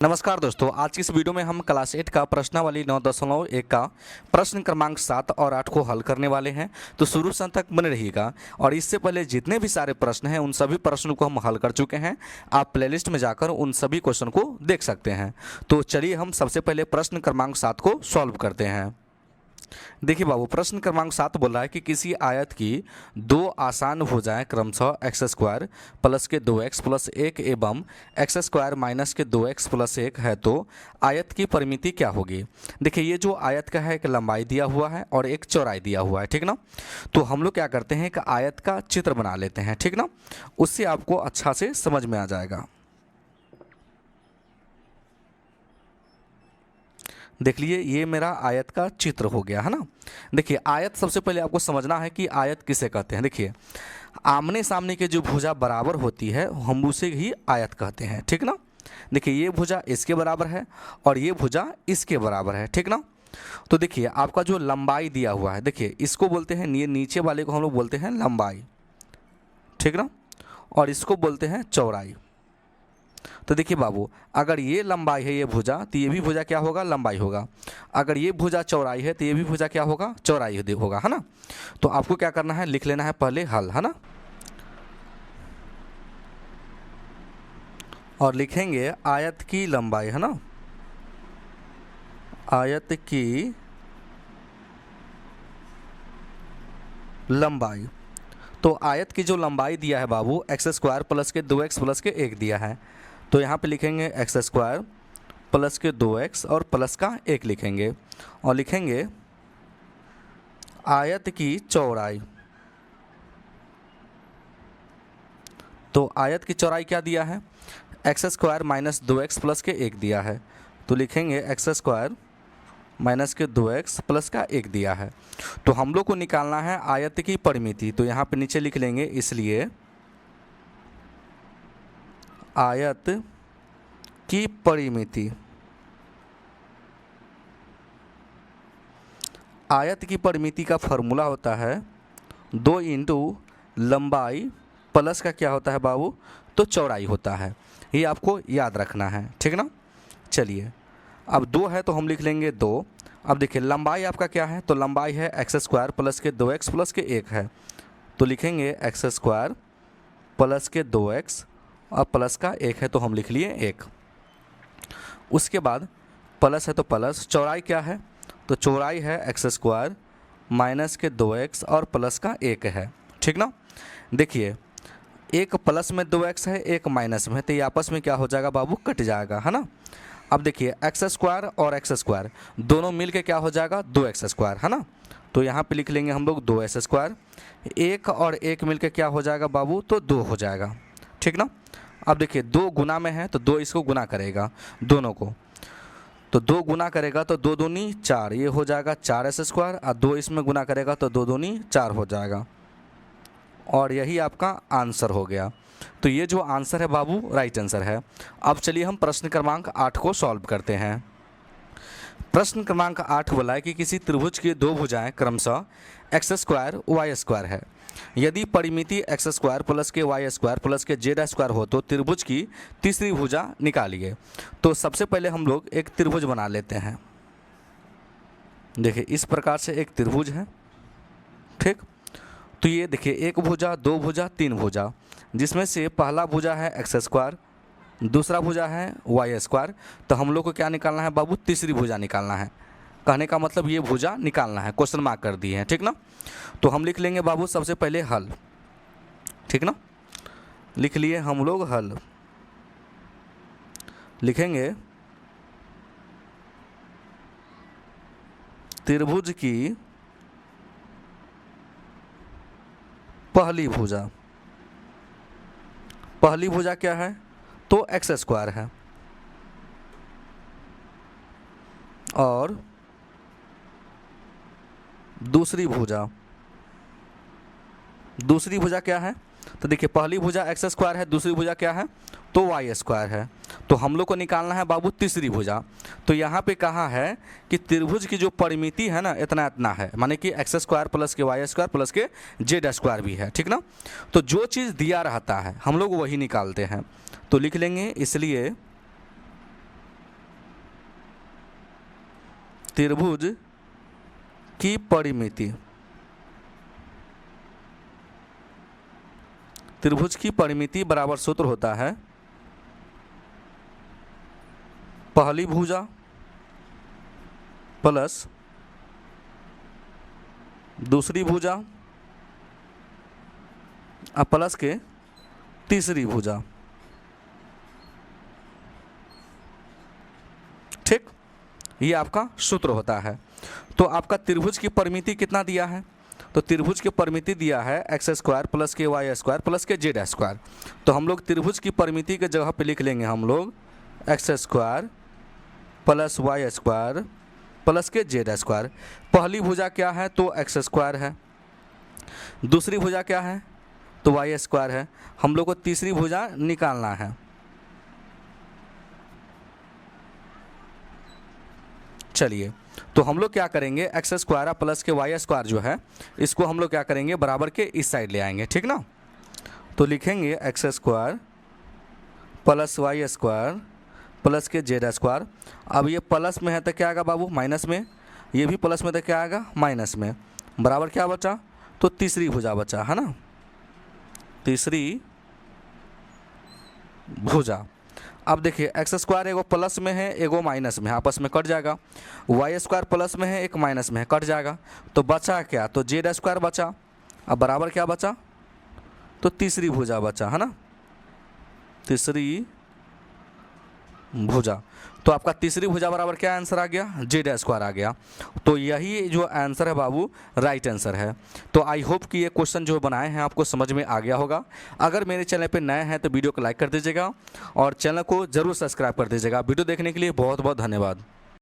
नमस्कार दोस्तों, आज की इस वीडियो में हम क्लास 8 का प्रश्नावली 9.1 का प्रश्न क्रमांक 7 और 8 को हल करने वाले हैं। तो शुरू से अंत तक बने रहिएगा। और इससे पहले जितने भी सारे प्रश्न हैं उन सभी प्रश्नों को हम हल कर चुके हैं। आप प्लेलिस्ट में जाकर उन सभी क्वेश्चन को देख सकते हैं। तो चलिए हम सबसे पहले प्रश्न क्रमांक 7 को सॉल्व करते हैं। देखिए बाबू, प्रश्न क्रमांक 7 बोल रहा है कि किसी आयत की दो आसान भुजाएं क्रमशः एक्स स्क्वायर प्लस के 2x प्लस 1 एवं एक्स स्क्वायर माइनस के 2x प्लस 1 है, तो आयत की परिमिति क्या होगी। देखिए ये जो आयत का है एक लंबाई दिया हुआ है और एक चौड़ाई दिया हुआ है, ठीक ना। तो हम लोग क्या करते हैं कि आयत का चित्र बना लेते हैं, ठीक ना। उससे आपको अच्छा से समझ में आ जाएगा। देख लिए, ये मेरा आयत का चित्र हो गया है ना। देखिए आयत सबसे पहले आपको समझना है कि आयत किसे कहते हैं। देखिए आमने सामने के जो भुजा बराबर होती है हम उसे ही आयत कहते हैं, ठीक ना। देखिए ये भुजा इसके बराबर है और ये भुजा इसके बराबर है, ठीक ना। तो देखिए आपका जो लंबाई दिया हुआ है, देखिए इसको बोलते हैं, ये नीचे वाले को हम लोग बोलते हैं लंबाई, ठीक ना। और इसको बोलते हैं चौड़ाई। तो देखिए बाबू, अगर ये लंबाई है ये भुजा, तो ये भी भुजा क्या होगा, लंबाई होगा। अगर ये भुजा चौड़ाई है तो ये भी भुजा क्या होगा, चौड़ाई होगा, है ना। तो आपको क्या करना है, लिख लेना है पहले हल, है ना। और लिखेंगे आयत की लंबाई, है ना, आयत की लंबाई। तो आयत की जो लंबाई दिया है बाबू, एक्स स्क्वायर प्लस के 2x प्लस के 1 दिया है। तो यहाँ पे लिखेंगे एक्स स्क्वायर प्लस के 2x और प्लस का 1 लिखेंगे और लिखेंगे आयत की चौड़ाई। तो आयत की चौड़ाई क्या दिया है, x square minus 2x plus के 1 दिया है। तो लिखेंगे एक्स स्क्वायर माइनस के 2x प्लस का 1 दिया है। तो हम लोग को निकालना है आयत की परिमिति। तो यहाँ पे नीचे लिख लेंगे, इसलिए आयत की परिमिति। आयत की परिमिति का फॉर्मूला होता है 2 इंटू लंबाई प्लस का क्या होता है बाबू, तो चौड़ाई होता है। ये आपको याद रखना है, ठीक ना। चलिए अब 2 है तो हम लिख लेंगे 2। अब देखिए लंबाई आपका क्या है, तो लंबाई है एक्स स्क्वायर प्लस के 2x प्लस के 1 है। तो लिखेंगे एक्स स्क्वायर प्लस के 2x और प्लस का 1 है तो हम लिख लिए 1। उसके बाद प्लस है तो प्लस, चौड़ाई क्या है, तो चौड़ाई है एक्स स्क्वायर माइनस के 2x और प्लस का 1 है, ठीक ना। देखिए एक प्लस में 2x है, एक माइनस में, तो ये आपस में क्या हो जाएगा बाबू, कट जाएगा, है ना। अब देखिए एक्स स्क्वायर और एक्स स्क्वायर दोनों मिल के क्या हो जाएगा, 2x स्क्वायर, है ना। तो यहाँ पे लिख लेंगे हम लोग 2s स्क्वायर। 1 और 1 मिल के क्या हो जाएगा बाबू, तो 2 हो जाएगा, ठीक ना। अब देखिए 2 गुना में है तो 2 इसको गुना करेगा दोनों को, तो 2 गुना करेगा तो 2 दूनी 4, ये हो जाएगा 4s स्क्वायर। और 2 इसमें गुना करेगा तो 2 दूनी 4 हो जाएगा। और यही आपका आंसर हो गया। तो ये जो आंसर है बाबू राइट आंसर है। अब चलिए हम प्रश्न क्रमांक 8 को सॉल्व करते हैं। प्रश्न क्रमांक 8 बोला है कि किसी त्रिभुज की दो भुजाएं क्रमशः एक्स स्क्वायर वाई स्क्वायर है। यदि परिमिति एक्स स्क्वायर प्लस के Y square plus k z square हो तो त्रिभुज की तीसरी भुजा निकालिए। तो सबसे पहले हम लोग एक त्रिभुज बना लेते हैं। देखिए इस प्रकार से एक त्रिभुज है, ठीक। तो ये देखिए एक भुजा, दो भुजा, तीन भुजा, जिसमें से पहला भुजा है एक्स स्क्वायर, दूसरा भुजा है वाई स्क्वायर। तो हम लोग को क्या निकालना है बाबू, तीसरी भुजा निकालना है। कहने का मतलब ये भुजा निकालना है, क्वेश्चन मार्क कर दिए हैं, ठीक ना। तो हम लिख लेंगे बाबू सबसे पहले हल, ठीक ना। लिख लिए हम लोग हल। लिखेंगे त्रिभुज की पहली भुजा। पहली भुजा क्या है, तो एक्स स्क्वायर है। और दूसरी भुजा, दूसरी भुजा क्या है, तो देखिए पहली भुजा एक्स स्क्वायर है, दूसरी भुजा क्या है, तो वाई स्क्वायर है। तो हम लोग को निकालना है बाबू तीसरी भुजा। तो यहाँ पे कहा है कि त्रिभुज की जो परिमिति है ना इतना इतना है, माने कि एक्स स्क्वायर प्लस के Y square plus k z square भी है, ठीक ना। तो जो चीज़ दिया रहता है हम लोग वही निकालते हैं। तो लिख लेंगे इसलिए त्रिभुज की परिमिति, त्रिभुज की परिमिति बराबर सूत्र होता है पहली भुजा प्लस दूसरी भुजा और प्लस के तीसरी भुजा। ठीक, ये आपका सूत्र होता है। तो आपका त्रिभुज की परिमिति कितना दिया है? तो त्रिभुज की परिमिति दिया है एक्स स्क्वायर प्लस के Y square plus k z square. तो हम लोग त्रिभुज की परिमिति के जगह पे लिख लेंगे हम लोग x square plus y square plus k z square. पहली भुजा क्या है? तो एक्स स्क्वायर है। दूसरी भुजा क्या है? तो वाई स्क्वायर है। हम लोग को तीसरी भुजा निकालना है। चलिए, तो हम लोग क्या करेंगे, एक्स स्क्वायर प्लस के वाई स्क्वायर जो है इसको हम लोग क्या करेंगे, बराबर के इस साइड ले आएंगे। ठीक ना, तो लिखेंगे x square plus y square plus k z square. अब ये प्लस में है तो क्या आएगा बाबू? माइनस में। ये भी प्लस में तो क्या आएगा? माइनस में। बराबर क्या बचा? तो तीसरी भुजा बचा, है ना, तीसरी भुजा। अब देखिए एक्स स्क्वायर एगो प्लस में है एगो माइनस में है, आपस में कट जाएगा। वाई स्क्वायर प्लस में है एक माइनस में है, कट जाएगा। तो बचा क्या? तो जेड स्क्वायर बचा। अब बराबर क्या बचा? तो तीसरी भुजा बचा, है ना, तीसरी भुजा। तो आपका तीसरी भुजा बराबर क्या आंसर आ गया? जेड स्क्वायर आ गया। तो यही जो आंसर है बाबू राइट आंसर है। तो आई होप कि ये क्वेश्चन जो बनाए हैं आपको समझ में आ गया होगा। अगर मेरे चैनल पे नए हैं तो वीडियो को लाइक कर दीजिएगा और चैनल को ज़रूर सब्सक्राइब कर दीजिएगा। वीडियो देखने के लिए बहुत बहुत धन्यवाद।